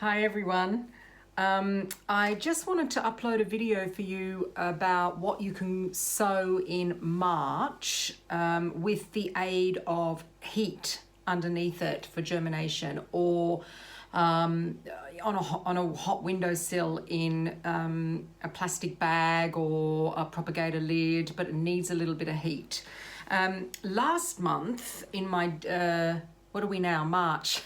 Hi everyone. I just wanted to upload a video for you about what you can sow in March with the aid of heat underneath it for germination, or on a hot windowsill in a plastic bag or a propagator lid, but it needs a little bit of heat. Last month in my, what are we now, March?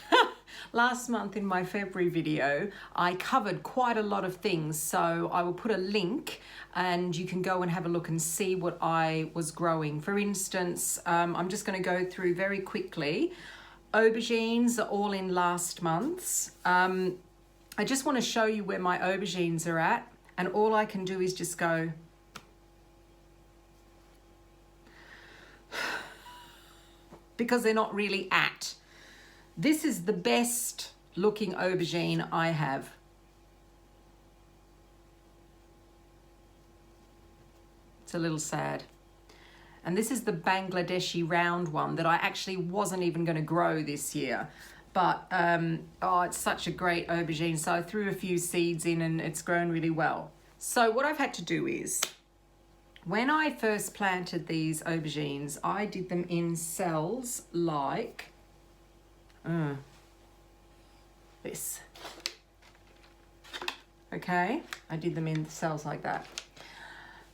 Last month in my February video, I covered quite a lot of things, so I will put a link and you can go and have a look and see what I was growing. For instance, I'm just going to go through very quickly. Aubergines are all in last month's. I just want to show you where my aubergines are at, and all I can do is just go because they're not really at. This is the best looking aubergine I have. It's a little sad. And this is the Bangladeshi round one that I actually wasn't even going to grow this year. But, oh, it's such a great aubergine. So I threw a few seeds in and it's grown really well. So what I've had to do is, when I first planted these aubergines, I did them in cells like this. Okay, I did them in cells like that.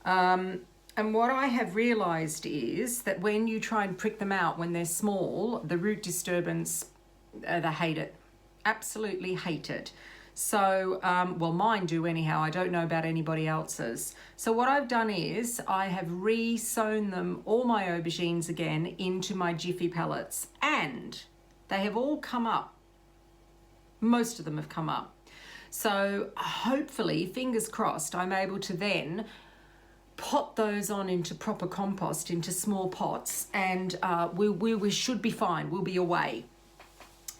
And what I have realized is that when you try and prick them out when they're small, the root disturbance, they hate it, absolutely hate it. So, well, mine do anyhow. I don't know about anybody else's. So what I've done is I have re-sown them, all my aubergines again, into my Jiffy pellets, and they have all come up. Most of them have come up. So hopefully, fingers crossed, I'm able to then pot those on into proper compost, into small pots, and we should be fine. We'll be away.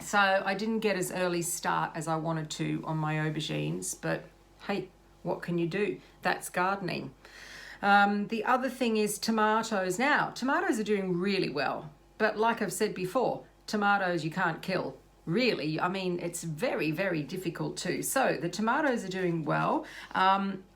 So I didn't get as early start as I wanted to on my aubergines, but hey, what can you do? That's gardening. The other thing is tomatoes. Now, tomatoes are doing really well, but like I've said before, tomatoes you can't kill. Really, I mean, it's very, very difficult too. So the tomatoes are doing well.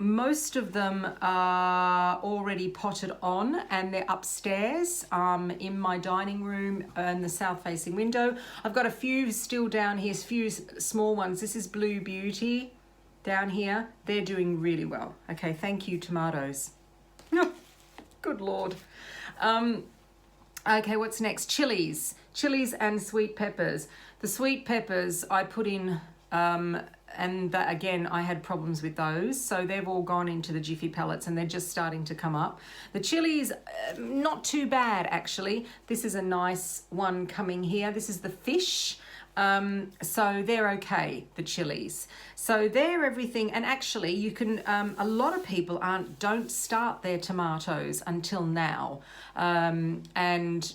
Most of them are already potted on, and they're upstairs in my dining room and the south facing window. I've got a few still down here, a few small ones. This is Blue Beauty down here. They're doing really well. Okay, thank you, tomatoes. Good Lord. Okay, what's next? Chilies and sweet peppers. The sweet peppers I put in, and that, again, I had problems with those. So they've all gone into the Jiffy pellets and they're just starting to come up. The chilies, not too bad, actually. This is a nice one coming here. This is the fish. So they're okay, the chilies. So they're everything. And actually you can, a lot of people don't start their tomatoes until now, and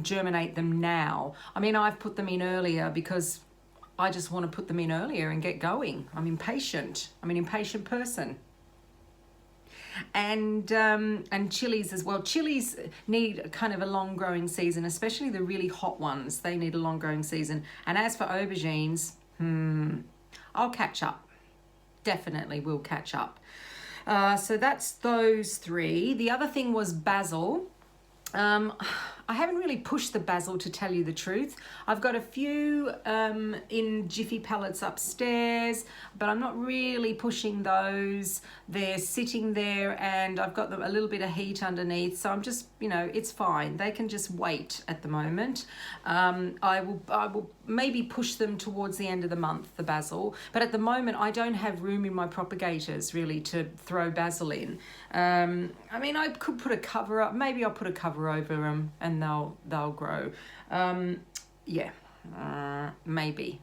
germinate them now. I mean, I've put them in earlier because I just want to put them in earlier and get going. I'm impatient. I'm an impatient person. And chilies as well. Chilies need kind of a long growing season, especially the really hot ones. They need a long growing season. And as for aubergines, I'll catch up. Definitely will catch up. So that's those three. The other thing was basil. I haven't really pushed the basil, to tell you the truth. I've got a few in Jiffy pellets upstairs, but I'm not really pushing those. They're sitting there and I've got them a little bit of heat underneath, so I'm just, you know, it's fine. They can just wait at the moment. I will maybe push them towards the end of the month, the basil, but at the moment I don't have room in my propagators really to throw basil in. I mean, I could put a cover up. Maybe I'll put a cover over them and they'll grow. Maybe.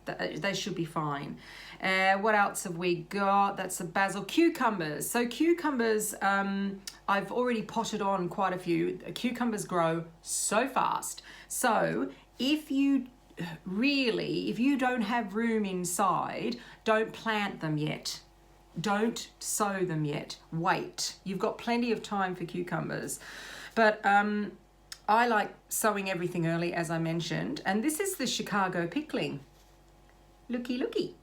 They should be fine. What else have we got? That's the basil. Cucumbers. So cucumbers, I've already potted on quite a few. Cucumbers grow so fast. So if you don't have room inside, don't plant them yet. Don't sow them yet. Wait. You've got plenty of time for cucumbers. But I like sowing everything early, as I mentioned. And this is the Chicago pickling. Looky, looky.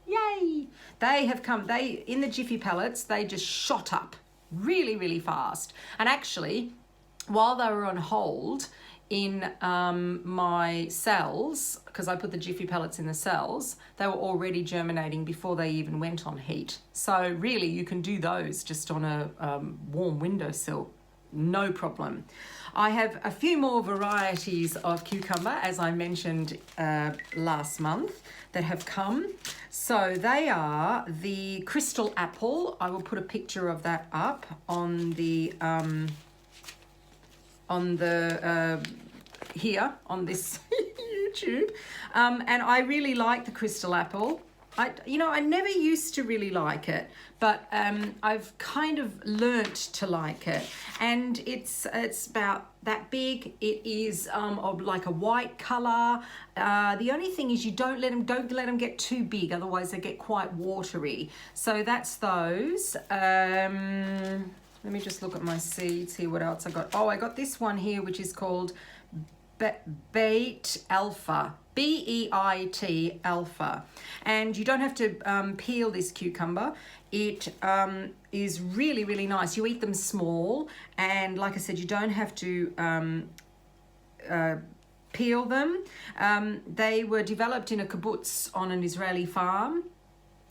Yay! They have come, in the Jiffy pellets, they just shot up really, really fast. And actually, while they were on hold in my cells, because I put the Jiffy pellets in the cells, they were already germinating before they even went on heat. So really, you can do those just on a warm windowsill, no problem. I have a few more varieties of cucumber, as I mentioned last month, that have come. So they are the crystal apple. I will put a picture of that up on the here on this YouTube, and I really like the crystal apple. I never used to really like it, but I've kind of learnt to like it, and it's about that big. It is of like a white color. The only thing is you don't let them get too big, otherwise they get quite watery. So that's those. Let me just look at my seeds here. What else I got? Oh, I got this one here, which is called Beit Alpha. BEIT Alpha. And you don't have to peel this cucumber. It is really, really nice. You eat them small, and like I said, you don't have to peel them. They were developed in a kibbutz on an Israeli farm.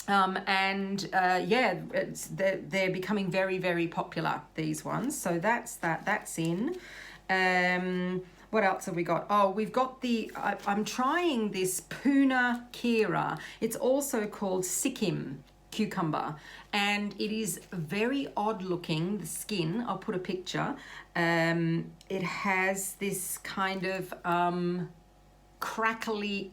Yeah, they're becoming very, very popular, these ones. So that's in. What else have we got? Oh, we've got I'm trying this Puna Kira. It's also called Sikkim cucumber, and it is very odd looking, the skin. I'll put a picture. It has this kind of crackly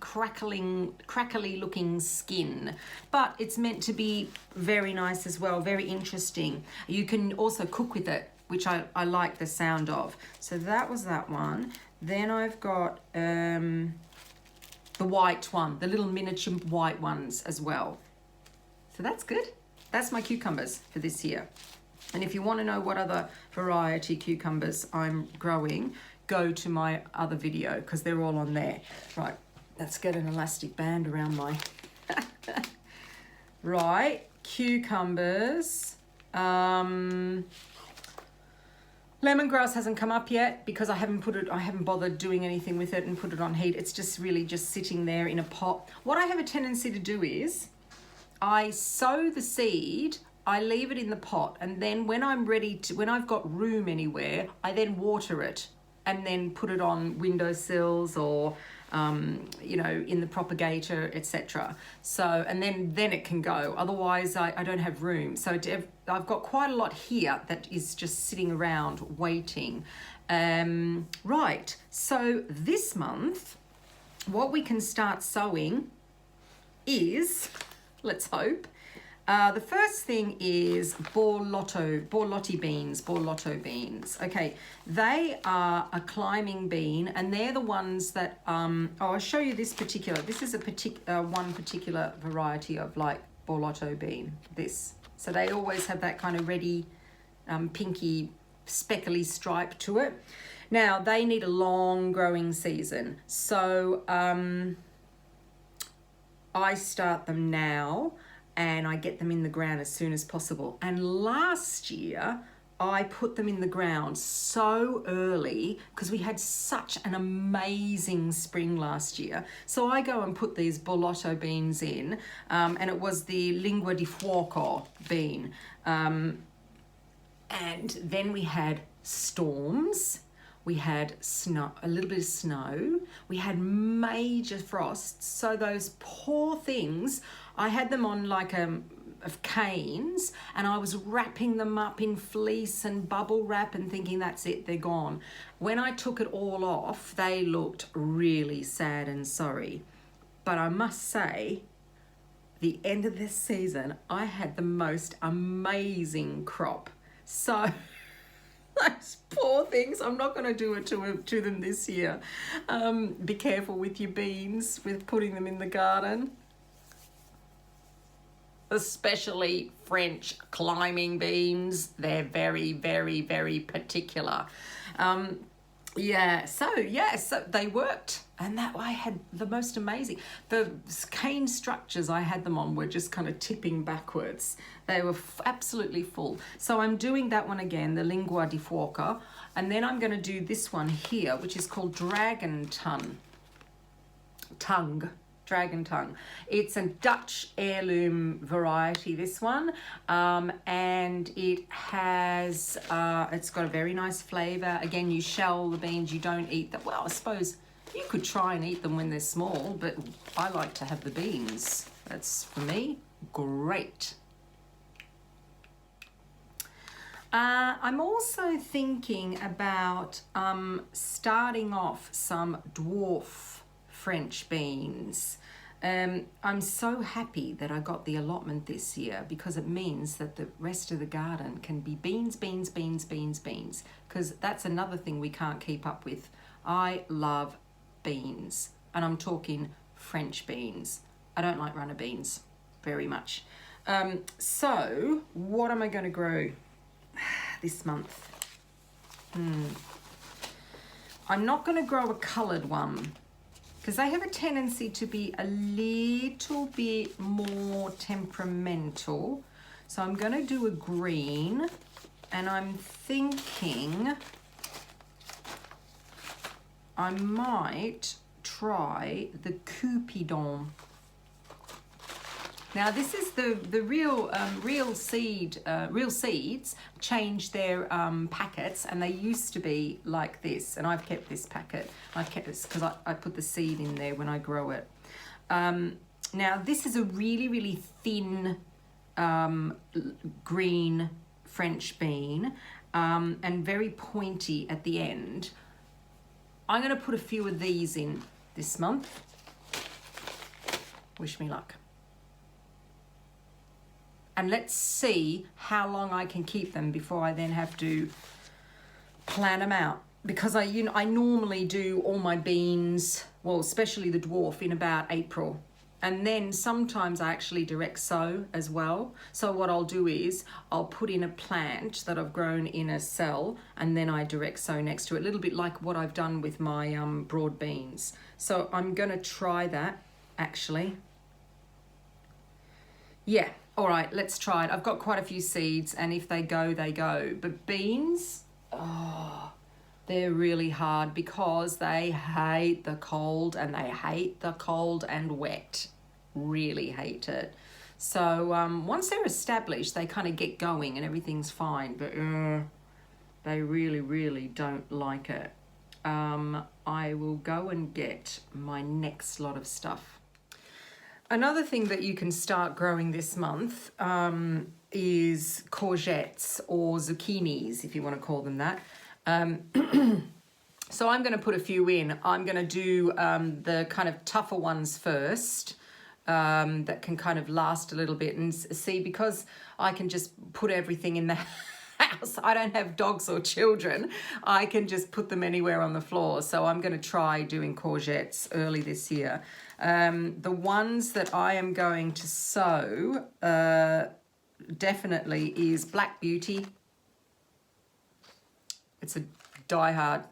looking skin, but it's meant to be very nice as well, very interesting. You can also cook with it, which I like the sound of. So that was that one. Then I've got the white one, the little miniature white ones as well. So that's good. That's my cucumbers for this year. And if you want to know what other variety cucumbers I'm growing, go to my other video, because they're all on there. Right, let's get an elastic band around my... Right, cucumbers. Lemongrass hasn't come up yet because I haven't bothered doing anything with it and put it on heat. It's just really just sitting there in a pot. What I have a tendency to do is I sow the seed, I leave it in the pot, and then when I've got room anywhere, I then water it and then put it on windowsills or in the propagator, etc. So, and then it can go. Otherwise, I don't have room. So I've got quite a lot here that is just sitting around waiting. Right, so this month, what we can start sowing is, let's hope, the first thing is Borlotto beans. Okay, they are a climbing bean, and they're the ones that, I'll show you this is one particular variety of like Borlotto bean, this. So they always have that kind of reddy, pinky, speckly stripe to it. Now, they need a long growing season. So I start them now, and I get them in the ground as soon as possible. And last year, I put them in the ground so early because we had such an amazing spring last year. So I go and put these Borlotto beans in, and it was the lingua di fuoco bean. And then we had storms. We had snow, a little bit of snow. We had major frosts. So those poor things, I had them on like of canes, and I was wrapping them up in fleece and bubble wrap and thinking that's it, they're gone. When I took it all off, they looked really sad and sorry. But I must say, the end of this season, I had the most amazing crop. So those poor things, I'm not going to do it to them this year. Be careful with your beans, with putting them in the garden. Especially French climbing beans. They're very, very, very particular. Yeah, so they worked, and that I had the most amazing. The cane structures I had them on were just kind of tipping backwards. They were absolutely full. So I'm doing that one again, the lingua di fuoco, and then I'm going to do this one here, which is called dragon tongue. It's a Dutch heirloom variety, this one, and it has it's got a very nice flavor. Again, you shell the beans, you don't eat them. Well, I suppose you could try and eat them when they're small, but I like to have the beans. That's, for me, great. I'm also thinking about starting off some dwarf French beans. I'm so happy that I got the allotment this year, because it means that the rest of the garden can be beans, because that's another thing we can't keep up with. I love beans, and I'm talking French beans. I don't like runner beans very much. So what am I going to grow this month? I'm not going to grow a coloured one, because they have a tendency to be a little bit more temperamental. So I'm going to do a green, and I'm thinking I might try the Cupidon. Now this is the real seeds change their packets, and they used to be like this, and I've kept this packet. I've kept this because I put the seed in there when I grow it. Now this is a really thin green French bean, and very pointy at the end. I'm going to put a few of these in this month. Wish me luck. And let's see how long I can keep them before I then have to plan them out. Because I normally do all my beans, well, especially the dwarf, in about April. And then sometimes I actually direct sow as well. So what I'll do is I'll put in a plant that I've grown in a cell, and then I direct sow next to it, a little bit like what I've done with my broad beans. So I'm going to try that, actually. Yeah. All right, let's try it. I've got quite a few seeds, and if they go, they go. But beans, oh, they're really hard because they hate the cold, and they hate the cold and wet. Really hate it. So once they're established, they kind of get going and everything's fine. But they really don't like it. I will go and get my next lot of stuff. Another thing that you can start growing this month is courgettes, or zucchinis, if you want to call them that. So I'm going to put a few in. I'm going to do the kind of tougher ones first, that can kind of last a little bit. And see, because I can just put everything in the house, I don't have dogs or children, I can just put them anywhere on the floor. So I'm going to try doing courgettes early this year. The ones that I am going to sow definitely is Black Beauty. It's a diehard.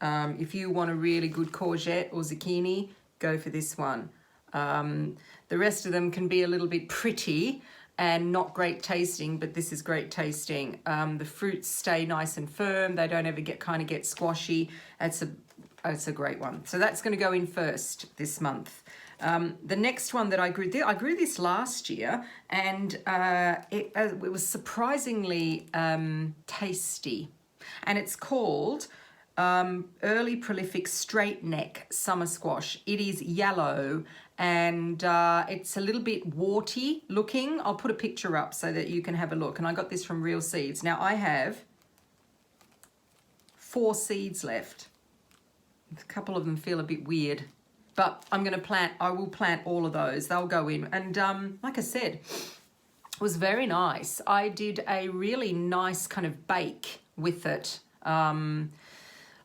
If you want a really good courgette or zucchini, go for this one. The rest of them can be a little bit pretty and not great tasting, but this is great tasting. The fruits stay nice and firm. They don't ever get squashy. It's a great one. So that's going to go in first this month. The next one that I grew this last year, and it was surprisingly tasty. And it's called Early Prolific Straight Neck Summer Squash. It is yellow, and it's a little bit warty looking. I'll put a picture up so that you can have a look. And I got this from Real Seeds. Now I have 4 seeds left. A couple of them feel a bit weird, but I will plant all of those. They'll go in. And like I said, it was very nice. I did a really nice kind of bake with it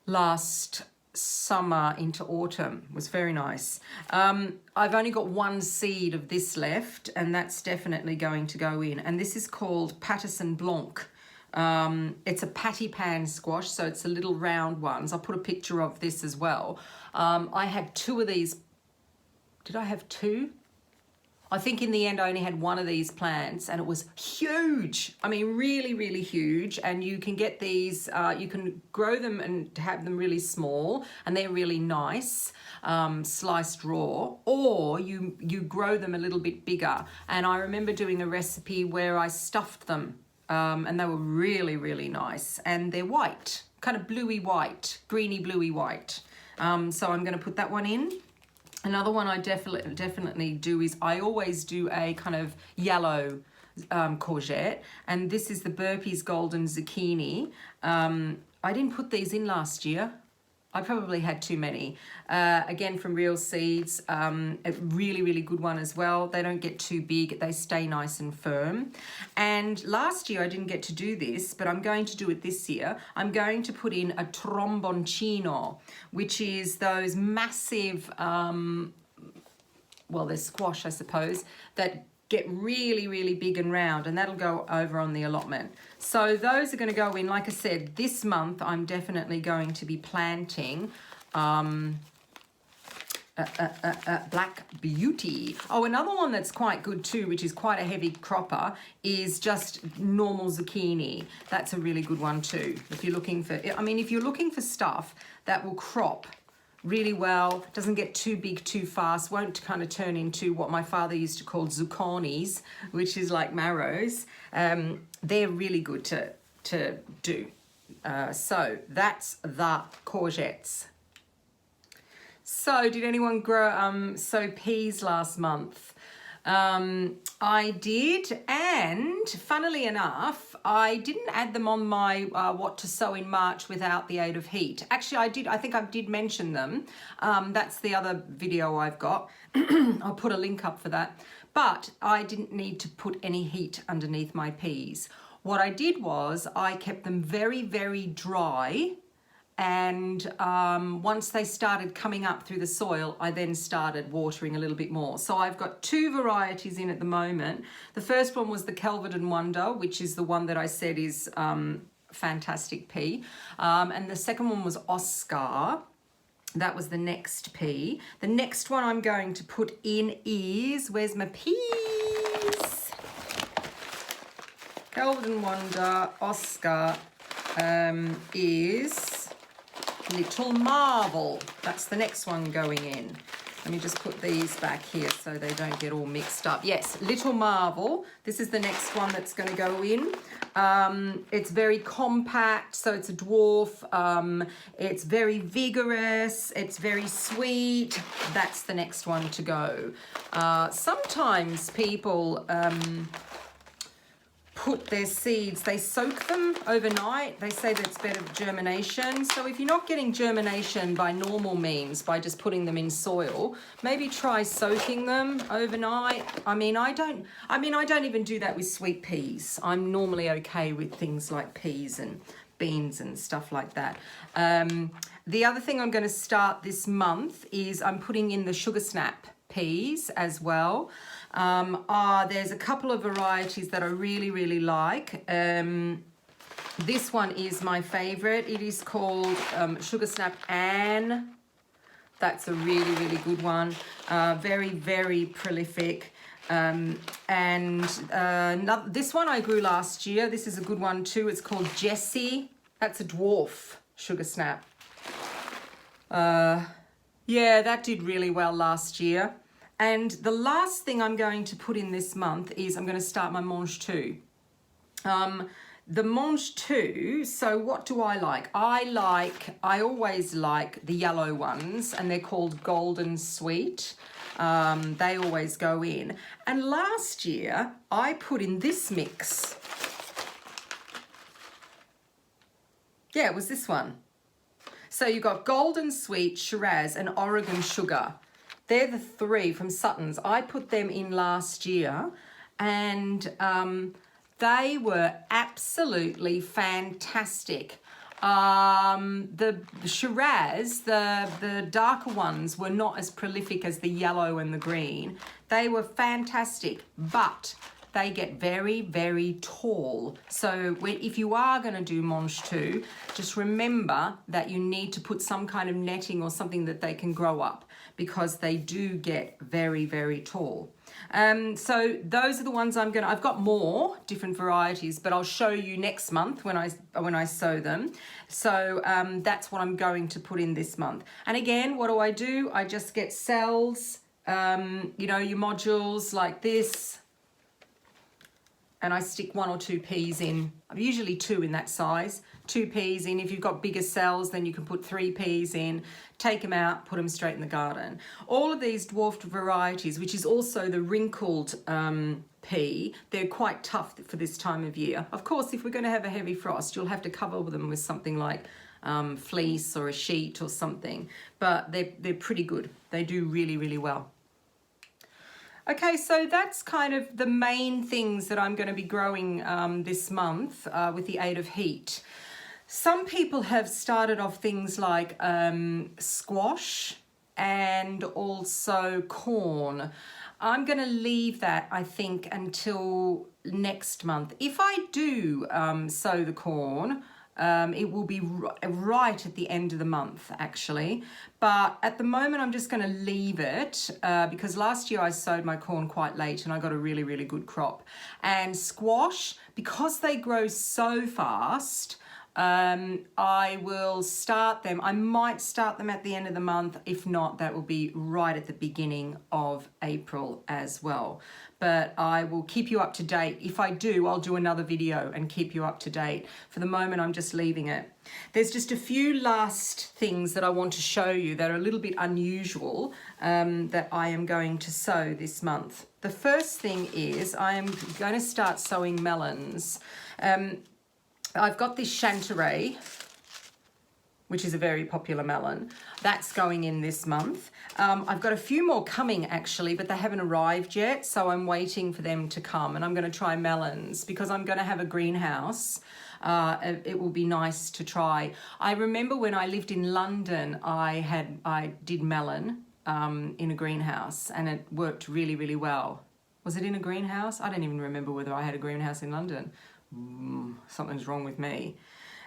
last summer into autumn. It was very nice. I've only got 1 seed of this left, and that's definitely going to go in. And this is called Patterson Blanc. It's a patty pan squash, so it's the little round ones. I'll put a picture of this as well. I had 2 of these. Did I have 2? I think in the end I only had 1 of these plants, and it was huge. I mean, really, really huge. And you can get these, you can grow them and have them really small, and they're really nice, sliced raw, or you grow them a little bit bigger. And I remember doing a recipe where I stuffed them, and they were really, really nice. And they're white, kind of bluey white, greeny bluey white. So I'm going to put that one in. Another one I definitely do is I always do a kind of yellow courgette, and this is the Burpees Golden Zucchini. I didn't put these in last year. I probably had too many. Again, from Real Seeds, a really, really good one as well. They don't get too big. They stay nice and firm. And last year I didn't get to do this, but I'm going to do it this year. I'm going to put in a tromboncino, which is those massive, well, they're squash, I suppose, that get really, really big and round, and that'll go over on the allotment. So those are going to go in. Like I said, this month I'm definitely going to be planting Black Beauty. Oh, another one that's quite good too, which is quite a heavy cropper, is just normal zucchini. That's a really good one too. If you're looking for, I mean, if you're looking for stuff that will crop really well, doesn't get too big too fast, won't kind of turn into what my father used to call zucchinis, which is like marrows. They're really good to do. So that's the courgettes. So did anyone grow sow peas last month? I did, and funnily enough, I didn't add them on my what to sow in March without the aid of heat. Actually, I did. I think I did mention them. That's the other video I've got. I'll put a link up for that. But I didn't need to put any heat underneath my peas. What I did was I kept them very, very dry. And once they started coming up through the soil, I then started watering a little bit more. So I've got 2 varieties in at the moment. The first one was the Kelvedon Wonder, which is the one that I said is fantastic pea. And the second one was Oscar. That was the next pea. The next one I'm going to put in is, where's my peas? Kelvedon Wonder, Oscar is Little Marvel. That's the next one going in. Let me just put these back here so they don't get all mixed up. Yes, Little Marvel. This is the next one that's going to go in. It's very compact, so it's a dwarf. It's very vigorous. It's very sweet. That's the next one to go. Sometimes people put their seeds, they soak them overnight. They say that's better for germination. So if you're not getting germination by normal means, by just putting them in soil, maybe try soaking them overnight. I don't even do that with sweet peas. I'm normally okay with things like peas and beans and stuff like that. The other thing I'm going to start this month is I'm putting in the sugar snap peas as well. There's a couple of varieties that I really, really like. This one is my favorite. It is called Sugar Snap Ann. That's a really, really good one. Very, very prolific. This one I grew last year. This is a good one too. It's called Jessie. That's a dwarf Sugar Snap. Yeah, that did really well last year. And the last thing I'm going to put in this month is I'm going to start my Mangetout. The Mangetout, so what do I like? I always like the yellow ones, and they're called Golden Sweet. They always go in. And last year, I put in this mix. Yeah, it was this one. So you've got Golden Sweet, Shiraz, and Oregon Sugar. They're the 3 from Sutton's. I put them in last year, and they were absolutely fantastic. The Shiraz, the darker ones, were not as prolific as the yellow and the green. They were fantastic, but they get very, very tall. So if you are going to do Mangetout, just remember that you need to put some kind of netting or something that they can grow up, because they do get very, very tall. So those are the ones I've got more different varieties, but I'll show you next month when I sow them. So that's what I'm going to put in this month. And again, what do? I just get cells, you know, your modules like this, and I stick 1 or 2 peas in, usually 2 in that size, 2 peas in. If you've got bigger cells, then you can put 3 peas in, take them out, put them straight in the garden. All of these dwarfed varieties, which is also the wrinkled pea, they're quite tough for this time of year. Of course, if we're going to have a heavy frost, you'll have to cover them with something like fleece or a sheet or something, but they're pretty good. They do really, really well. Okay, so that's kind of the main things that I'm going to be growing this month with the aid of heat. Some people have started off things like squash and also corn. I'm going to leave that, I think, until next month. If I do sow the corn, it will be right at the end of the month, actually. But at the moment, I'm just going to leave it because last year I sowed my corn quite late and I got a really, really good crop. And squash, because they grow so fast, I will start them. I might start them at the end of the month. If not, that will be right at the beginning of April as well. But I will keep you up to date. If I do, I'll do another video and keep you up to date. For the moment, I'm just leaving it. There's just a few last things that I want to show you that are a little bit unusual that I am going to sow this month. The first thing is I am going to start sowing melons. I've got this Chanteray, which is a very popular melon. That's going in this month. I've got a few more coming actually, but they haven't arrived yet, so I'm waiting for them to come. And I'm going to try melons because I'm going to have a greenhouse. It will be nice to try. I remember when I lived in London, I did melon in a greenhouse, and it worked really, really well. Was it in a greenhouse? I don't even remember whether I had a greenhouse in London. Something's wrong with me.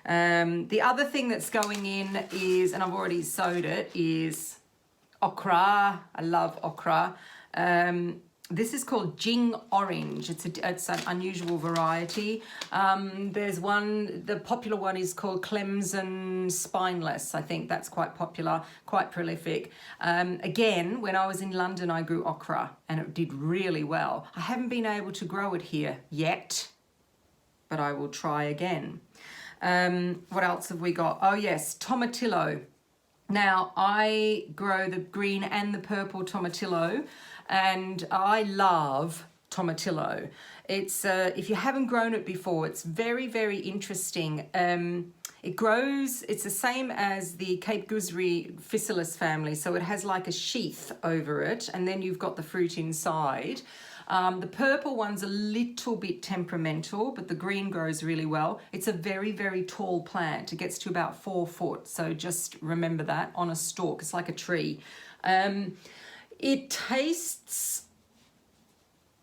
The other thing that's going in is, and I've already sowed it, is okra. I love okra. This is called Jing Orange. It's an unusual variety. There's one, the popular one is called Clemson Spineless. I think that's quite popular, quite prolific. Again, when I was in London, I grew okra and it did really well. I haven't been able to grow it here yet, but I will try again. What else have we got? Oh yes, Tomatillo. Now I grow the green and the purple Tomatillo, and I love Tomatillo. It's if you haven't grown it before, it's very, very interesting. It grows, it's the same as the Cape Gooseberry Physalis family, so it has like a sheath over it, and then you've got the fruit inside. The purple one's a little bit temperamental, but the green grows really well. It's a very, very tall plant. It gets to about 4 foot, so just remember that, on a stalk. It's like a tree. It tastes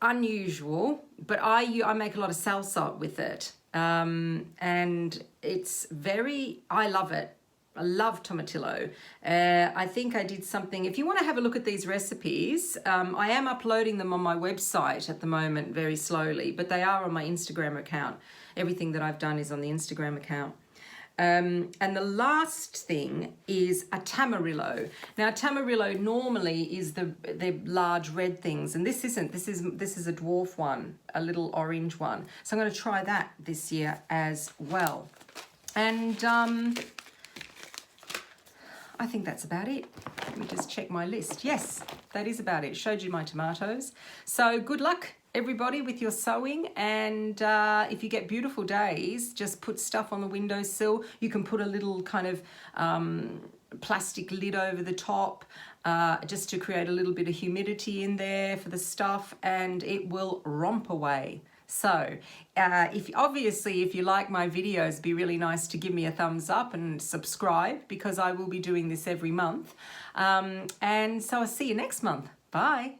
unusual, but I make a lot of salsa with it. And it's very, I love it. I love Tomatillo. I think I did something. If you want to have a look at these recipes, I am uploading them on my website at the moment very slowly, but they are on my Instagram account. Everything that I've done is on the Instagram account. And the last thing is a Tamarillo. Now, Tamarillo normally is the large red things, and this isn't. This is a dwarf one, a little orange one. So I'm going to try that this year as well. And I think that's about it. Let me just check my list. Yes, that is about it. Showed you my tomatoes. So good luck, everybody, with your sowing. And if you get beautiful days, just put stuff on the windowsill. You can put a little kind of plastic lid over the top just to create a little bit of humidity in there for the stuff, and it will romp away. So if you like my videos, it'd be really nice to give me a thumbs up and subscribe, because I will be doing this every month. And so I'll see you next month. Bye.